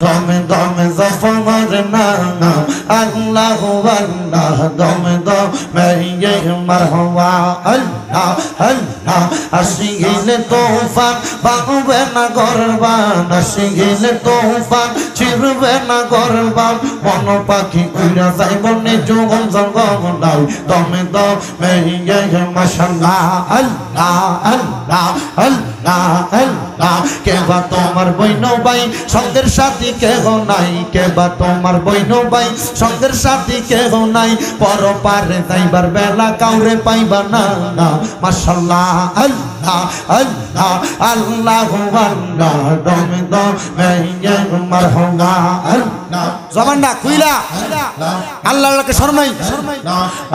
দমে দমে জফর নাম আল্লাহু আল্লাহ দমে দমে মারহাবা আল্লাহ আল্লাহ আসিলে তুফান বাঁধবে না গরবান আসিলে তুফান ছিড়বে না গরবান মন পাখি উড়া যাইব নিজুম জঙ্গম নাই দমে দমে মাশাআল্লাহ আল্লাহ আল্লাহ আল্লাহ আল্লাহ কেবা তোমার বইন ভাই সঙ্গের সাথী কেহ নাই কেবা তোমার বইন ভাই সঙ্গের সাথী কেহ নাই পরপারে যাইবার বেলা কাউরে পাইবা না না মাশাআল্লাহ আল্লাহ আল্লাহ আল্লাহু আল্লাহ দমে দমে মারহাবা আল্লাহ জবানটা কইলা আল্লাহকে শরম নাই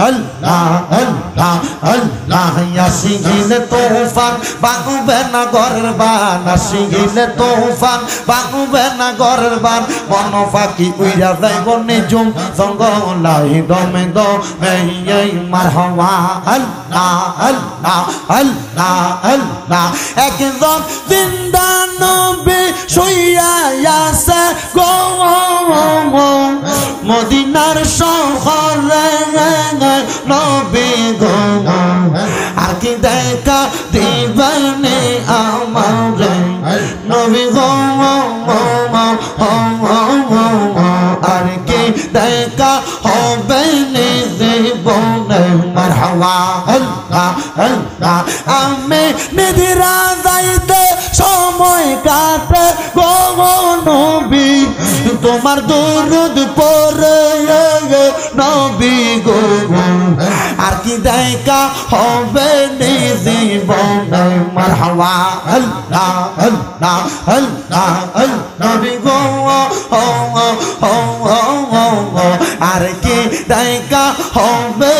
আল্লাহ আল্লাহ আল্লাহ ইয়াসিলে তুফান বাঁধবে না গরবান আসিলে তুফান বাঁধবে না গরবান মন পাখি উইরা যাইব নিজুম জঙ্গলাই দমে দমে মারহাবা আল্লাহ আল্লাহ আল্লাহ আল্লাহ একজন জিন্দা নবী শুইয়া আছে গো মদিনার শহরে নবী গো আর কি দেখা দিবানে আমারে নবী গো আর কি দেখা হবে জীবনে মারহাবা আল্লাহ আল্লাহ আমি নিদিরা যাইতে সময় কাটে গো নবী তোমার দরুদ পড়ে নবী গো আর কি দেখা হবে জীবনে মারহাবা আল্লাহ আল্লাহ আল্লাহ নবী গো আর কি দেখা হবে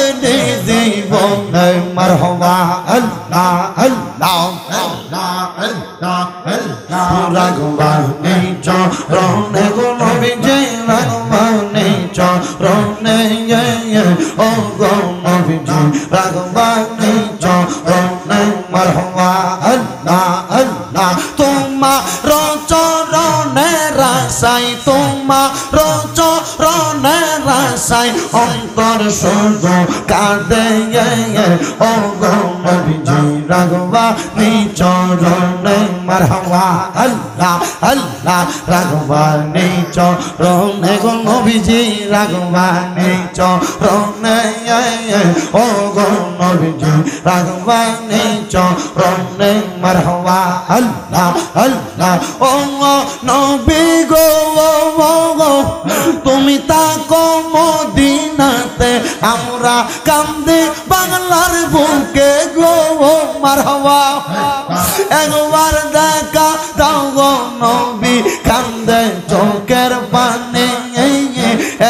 জীবনে মারহাবা আল্লাহ আল্লাহ আল্লাহ আল্লাহ আল্লাহ রাগবানে চরণে গো নবী যে রাগবানে চরণে ও গো নবী যে রাগবানে চরণে মারহাবা আল্লাহ আল্লাহ তোমার চরণে রাসাই তোমার চরণে রাসাই অন্তর শুধু কাঁদে ও গো নবী যে রাগবানে চরণে মারহাবা আল্লাহ আল্লাহ রাগবানে চরণে গো নবীজি রাগবানে চরণে ও গো নবীজি রাগবানে চরণে মারহাবা আল্লাহ আল্লাহ ও নবী গো তুমি তাকো মদিনাতে আমরা কান্দে বাংলার বুকে গো মারহাবা একবার দেখা দাও গো নবী কান্দে চোখের পানে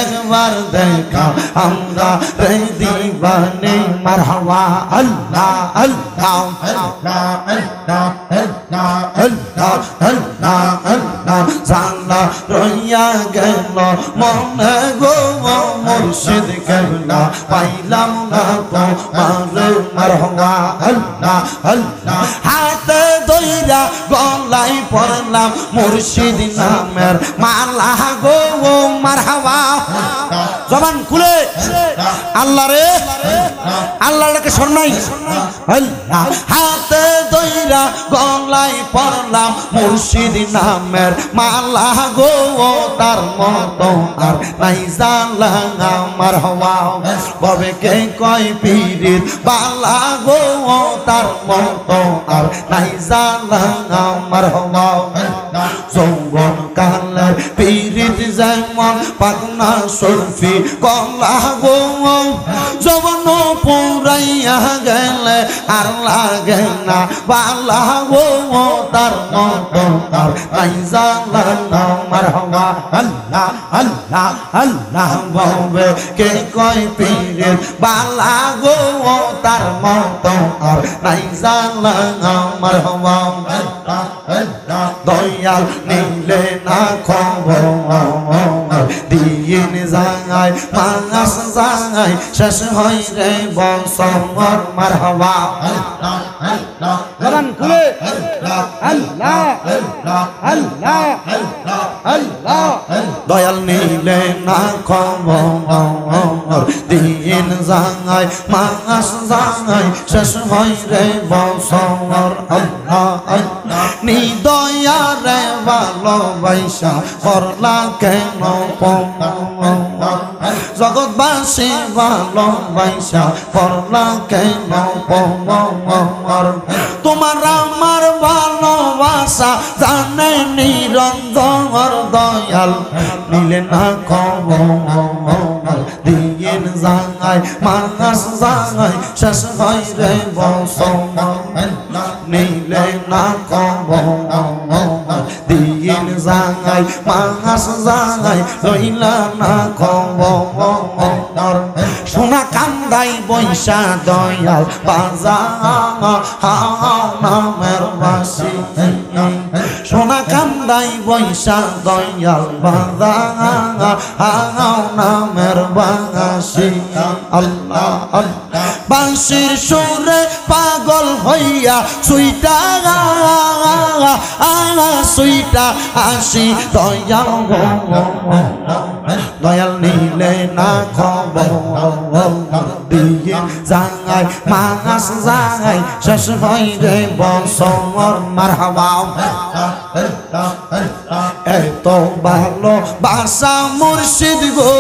একবার দেখা আমরা রে দিবানে মারহাবা আল্লাহ আল্লাহ আল্লাহ আল্লাহ আল্লাহ আল্লাহ আল্লাহ আল্লাহ জানা রইয়া গেল মনে গো মুর্শিদ কেবলা পাইলাম না তো মারহাবা আল্লাহ আল্লাহ হাতে ধইরা গলাই পড়লাম মুর্শিদ নামের মালা গো মারহাবা জবান খুলে আল্লাহ রে আল্লাহকে শরণাই আল্লাহ হাতে ধইরা গলাই পড়লাম মুর্শিদ নামের মালা গো তার মতো আর নাই জানলা মারহাবা ববে কে কয় পীরের বালা গো তার মতো আর নাই জানলা মারহাবা যৌবন কালের পীরিত যেমন পাগনা সরফি কলা গো যৌবন পুরাইয়া গেলে আর লাগে না বালা গো তার মতো আর নাই জানলা মারহাবা আল্লাহ আল্লাহ আল্লাহ ববে কে কয় পীরের বালা গো তার মতো আর নাই জানলা মারহাবা আল্লাহ আল্লাহ দয়াল নিলে না খবর দিন যায় মাস যায় শেষ হয় রে বছর মারহাবা জবান খুলে আল্লাহ আল্লাহ আল্লাহ দয়াল নিলে না খবর দিন যায় মাস যায় শেষ হয় রে বছর আল্লাহ নি দয়া রে ভালোবাসা করলা কেন জগৎবাসী ভালোবাসা করলা কেন তোমার আমার ভালোবাসা জানে নিরঞ্জন দয়াল নিলে না খবর দিন যায় মাস যায় শেষ হয় রে বছর নিলে না খবর দিন যায় মাস যায় লইলা না খবর সোনা কান্দাই বৈশা দয়াল বাজা নামের বাসি সোনা কান্দাই বৈশা দয়াল বাজা নামের বাসি আল্লাহ আল্লাহ বাঁশির সুরে পাগল হইয়া সুইটা সুইটা আসি দয়াল দয়াল নিলে না খবর দিন যায় মাস যায় শেষ হয় রে বছর মারহাবা এত ভালো বাসা মুর্শিদ গো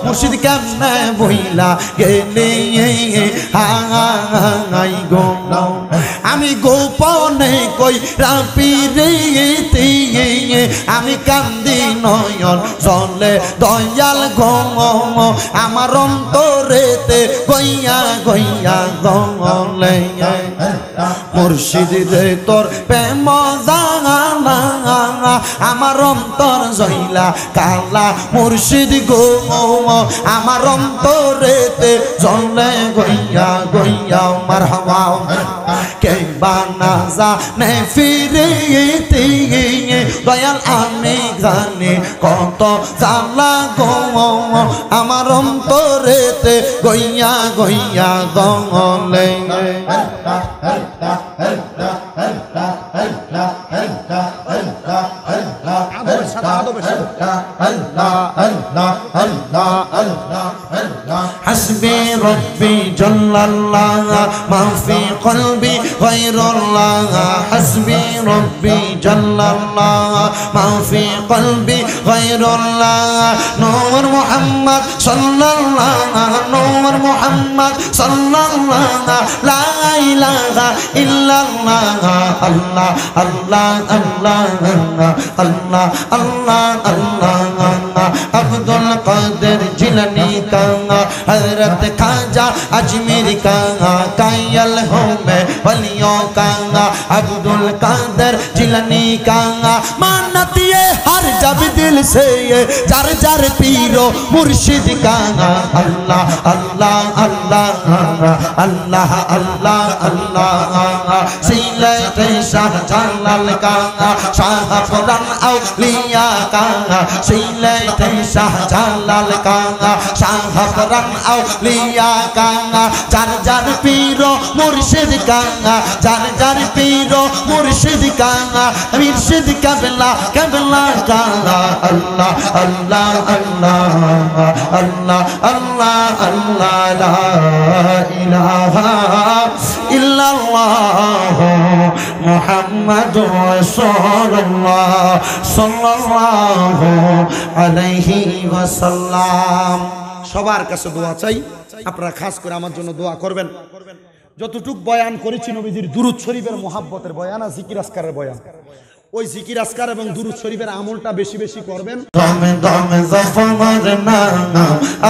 মুর্শিদ কেমনে বইলা গেলে হাই গো আমি গোপনে কই রাপিরিতে আমি কান্দি নয়ন চলে দয়াল গো আমার অন্তরেতে গইয়া গইয়া গলে মুর্শিদ রে তোর প্রেম জানা আমার অন্তর জইলা কালা মুর্শিদ গো আমার অন্তরেতে চলে গইয়া গইয়া মারহাবা কে বানা জানে ফিরিতে দয়াল আমি জানি কত জালা গো আমার অন্তরেতে গইয়া গইয়া গলে حسبي ربي جل الله ما في قلبي غير الله حسبي ربي جل الله ما في قلبي غير الله نور محمد صلى الله نور محمد صلى الله لا إله إلا الله الله الله الله الله الله الله عبد القادر जिलानी का हजरत खाजा अजमेर का कायल हूँ मैं वलियों का अब्दुल कादर जिलानी का मानत ये हर जब दिल से ये जार जार पीरो मुर्शिद का अल्लाह अल्लाह अल्लाह अल्लाह अल्लाह अल्लाह सीले शाह जलाल का शाह फरन औलिया का सीले शाह जलाल का शाह फरन औलिया का जार जार पीरो मुर्शिद का जार जार पीरो मुर्शिद का मुर्शिद कबला कबला का अल्लाह अल्लाह अल्लाह अल्लाह अल्लाह अल्लाह ला इलाहा इल्लल्लाह मुहम्मदुर रसूलुल्लाह सल्लल्लाहु अलैहि वसल्लम সবার কাছে দোয়া চাই আপনারা খাস করে আমার জন্য দোয়া করবেন যতটুক বয়ান করেছি নবীজির দুরূদ শরীফের মুহাব্বতের বয়ান আর জিকির আজকারের বয়ান ওই জিকির আজকার এবং দুরূদ শরীফের আমলটা বেশি বেশি করবেন দমে দমে জফর না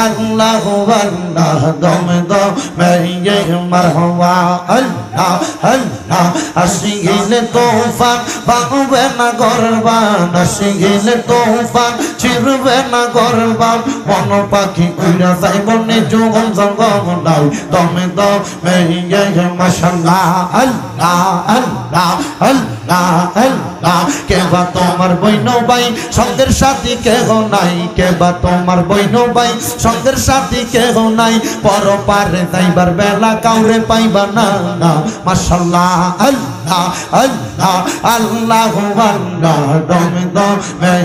আল্লাহু আল্লাহ দমে দমে ইয়ে মারহাবা আল্লাহ আল্লাহ আসিলে তোফান বাঁধবে না গরবান আসিলে তোফান চিরবে না গরবান মন পাখি উড়া যাইব নিজুগম জঙ্গম নাই দমে দমে ইয়ে মাশাআল্লাহ আল্লাহ আল্লাহ আল্লাহ আল্লাহ আল্লাহ কেবা তোমার বইন ভাই সঙ্গের সাথী কেহ নাই কেবা তোমার বইন ভাই সঙ্গের সাথী কেহ নাই পরপারে যাইবার বেলা কাউরে পাইবা না না মাশাআল্লাহ আল্লাহ আল্লাহ আল্লাহু আল্লাহ দমে দমে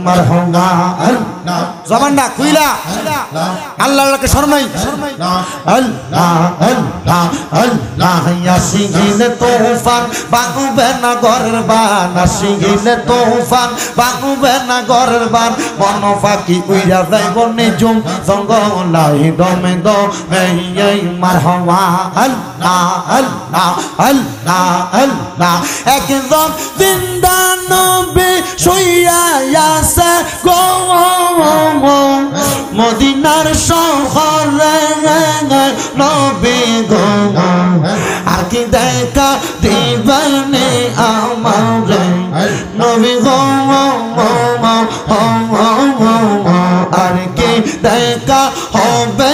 মারহাবা আল্লাহ জবানটা খুইলা আল্লাহকে শরণ নাই আল্লাহ আল্লাহ আল্লাহ ইয়াসিনে তুফান বাগুবে না ঘরের বান আসিলে তুফান বাগুবে না ঘরের বান মন ফাঁকি উইরা যাইব নিজুম জঙ্গলাই দমে দমে মারহাবা আল্লাহ আল্লাহ আল্লাহ আল্লাহ একদম জিন্দা নবী শুইয়া আছে গো মদিনার শহরে নবী গো আর কি দেখা দিবানে আমারে নবী গো আর কি দেখা হবে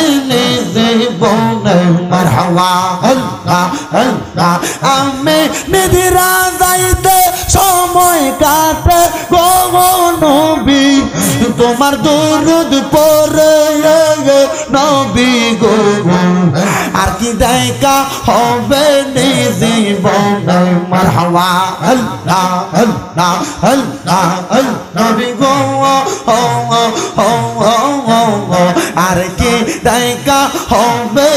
জীবনে মারহাবা আল্লাহ আল্লাহ আমি নিদিরা যাইতে সময় কাটে গো নবী তোমার দরুদ পড়ে নবী গো আর কি দেখা হবে জীবনে মারহাবা আল্লাহ আল্লাহ আল্লাহ নবী গো আর কি দেখা হবে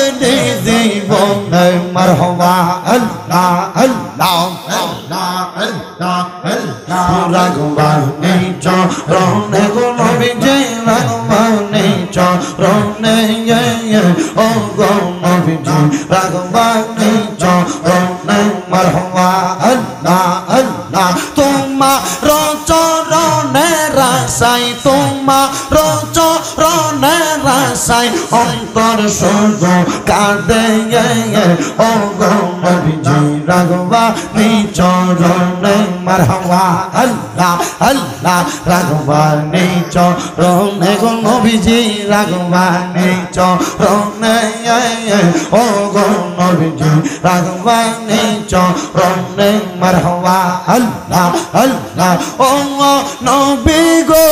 জীবনে মারহাবা আল্লাহ আল্লাহ আল্লাহ আল্লাহ আল্লাহ রাগবানে চরণে গো নবী যে রাগবানে চরণে ও গো নবী যে রাগবানে চরণে মারহাবা আল্লাহ আল্লাহ তোমার চরণে রাসাই তোমার চরণে রাসাই অন্তর সূর্য কাঁদে ও গো নবী যে রাগবানে চরণে মারহাবা আল্লাহ আল্লাহ রাগবানে চরণে গো নবীজি রাগবানে চরণে ও গো নবীজি রাগবানে চরণে মারহাবা আল্লাহ আল্লাহ ও নবী গো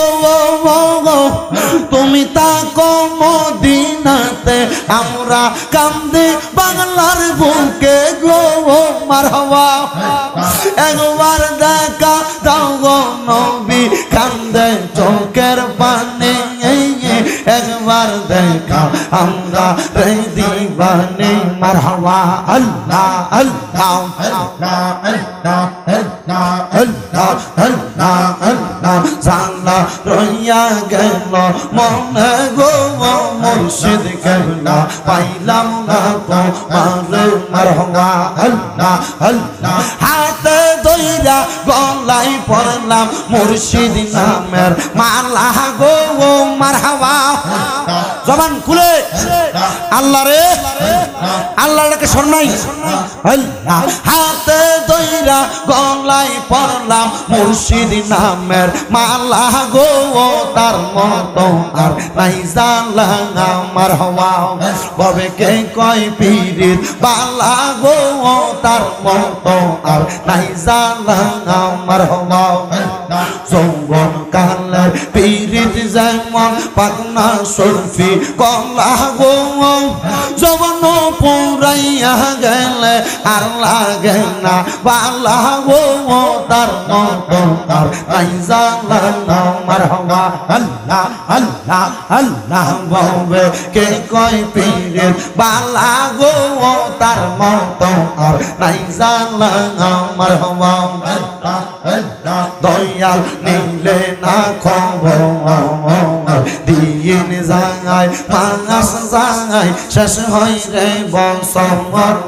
তুমি তাকো মদিনাতে আমরা কান্দে বাংলার বুকে গো মারহাবা একবার দেখা দাও গো নবী কান্দে চোখের পানে একবার দেখা আমরা রে দিবানে মারহাবা আল্লাহ আল্লাহ আল্লাহ আল্লাহ আল্লাহ আল্লাহ আল্লাহ আল্লাহ জানলা রইয়া গেল মনে গো মুর্শিদ কেবলা পাইলাম না তো মারহাবা আল্লাহ আল্লাহ হাতে ধইরা গলায় পড়লাম মুর্শিদ নামের মালা গো মারহাবা জবান খুলে আল্লাহ রে আল্লাহকে শরণাই আল্লাহ হাতে ধইরা গলায় পড়লাম মুর্শিদ নামের মালা গো তার মতো আর নাই জানলা মারহাবা ববে কে কয় পীরের বালা গো তার মতো আর নাই জানলা মারহাবা যৌবন কালের পীরিত যেমন পাকনা সরফি কলা গো যৌবন পুরাইয়া গেলে আর লাগে না বালা গো তার মতো আর নাই জানলা মারহাবা আল্লাহ আল্লাহ আল্লাহ ববে কে কয় পীরের বালা গো তার মতো আর নাই জানলা মারহাবা আল্লাহ আল্লাহ দয়াল নিলে না খবর দিন যায় মাস যায় শেষ হয় রে বছর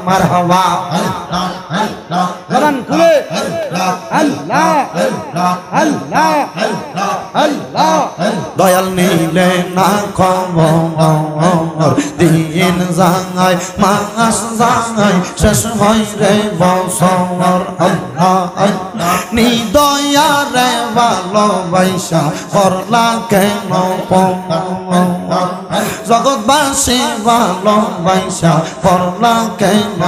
মারহাবা আল্লাহ আল্লাহ জবান খুলে আল্লাহ আল্লাহ আল্লাহ আল্লাহ আল্লাহ আল্লাহ দয়াল নিলে না খবর দিন জাঙায় মাস জাঙায় শেষ হয় রে বছর আল্লাহ নিদয়া রে ভালোবাসা করলা কেন জগৎবাসী ভালোবাসা করলা কেন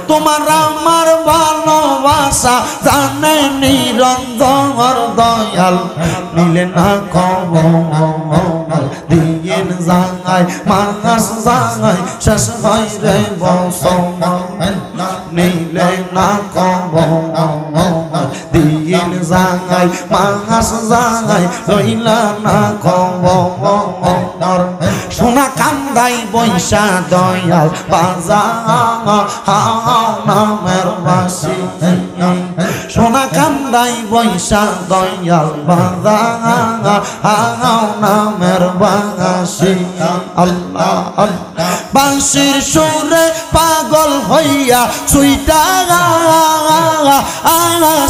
তোমার আমার ভালোবাসা জানে নিরঞ্জন দয়াল নিলে না খবর দিন জাঙায় মাস জাঙায় শেষ হয় রে বছর নিলে না খবর দিন জাঙায় মাস জাঙায় লইলা না খবর সোনা কান্দাই বৈশা দয়াল বাজা নামের বাসি সোনা কান্দাই বৈশা দয়াল বাজা নামের বাসি আল্লাহ আল্লাহ বাঁশির সুরে পাগল হইয়া সুইটা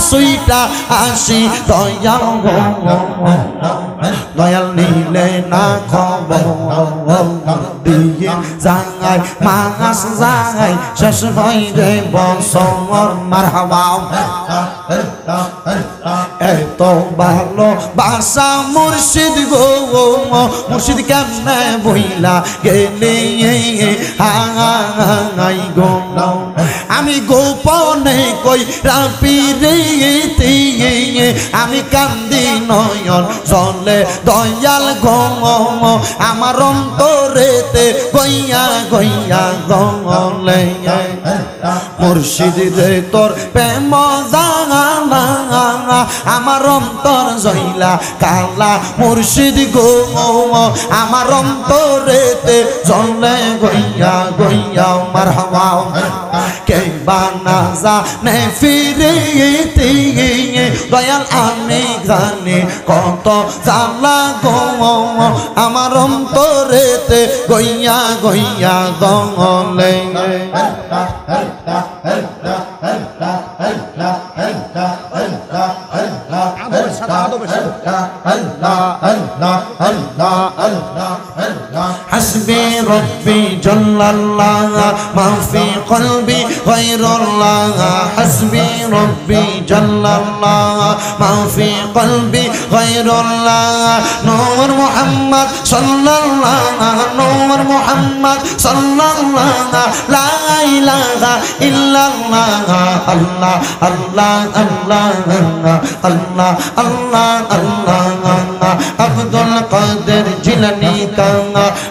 সুইটা আসি দয়াল দয়াল নিলে না খবর দিন জাঙায় মাস জাঙায় শেষ হয় রে বছর মারহাবা এত ভালো বাসা মুর্শিদ গো মুর্শিদ কেমনে বইলা গেলে হাই গো আমি গোপনে কই রাপিরিতে আমি কান্দি নয়ন জলে দয়াল গো আমার অন্তরেতে গইয়া গইয়া গলে মুর্শিদ রে তোর প্রেম জানা আমার অন্তর জইলা কালা মুর্শিদ গো আমার অন্তরেতে জলে গইয়া গইয়া মারহাবা কে বানা জানে ফিরিতে দয়াল আমি জানি কত জালা গো আমার অন্তরেতে গইয়া গইয়া গলে حسبي ربي جل الله ما في قلبي غير الله حسبي ربي جل الله ما في قلبي غير الله نور محمد صلى الله نور محمد صلى الله لا إله إلا الله الله الله الله الله الله الله عبد القادر जिलानी का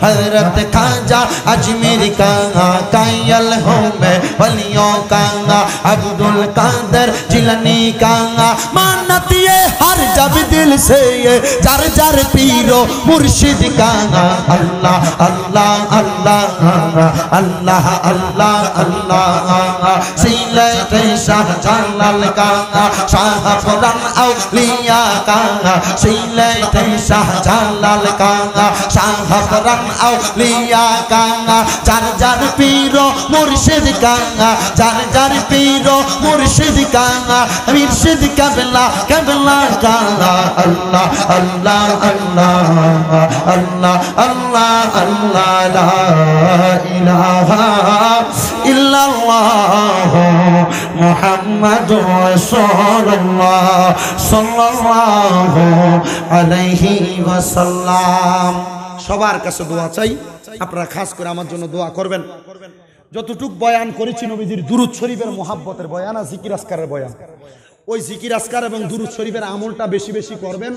हजरत खाजा अजमेर का कायल हूँ मैं वलियों का अब्दुल कादर जिलानी का मानत ये हर जब दिल से ये जार जार पीरो मुर्शिद का अल्लाह अल्लाह अल्लाह अल्लाह अल्लाह अल्लाह सीले शाह जलाल का शाह फरन औलिया का सीले शाह जलाल का शाह फरन औलिया का जार जार पीरो मुर्शिद का जार जार पीरो मुर्शिद का मुर्शिद कबला कबला का अल्लाह अल्लाह अल्लाह अल्लाह अल्लाह अल्लाह ला इलाहा इल्लल्लाह मुहम्मदुर रसूलुल्लाह सल्लल्लाहु अलैहि वसल्लम সবার কাছে দোয়া চাই আপনারা খাস করে আমার জন্য দোয়া করবেন যতটুক বয়ান করেছি নবীজির দুরূদ শরীফের মোহাব্বতের বয়ান আর জিকির আজকারের বয়ান ওই জিকির আজকার এবং দুরূদ শরীফের আমলটা বেশি বেশি করবেন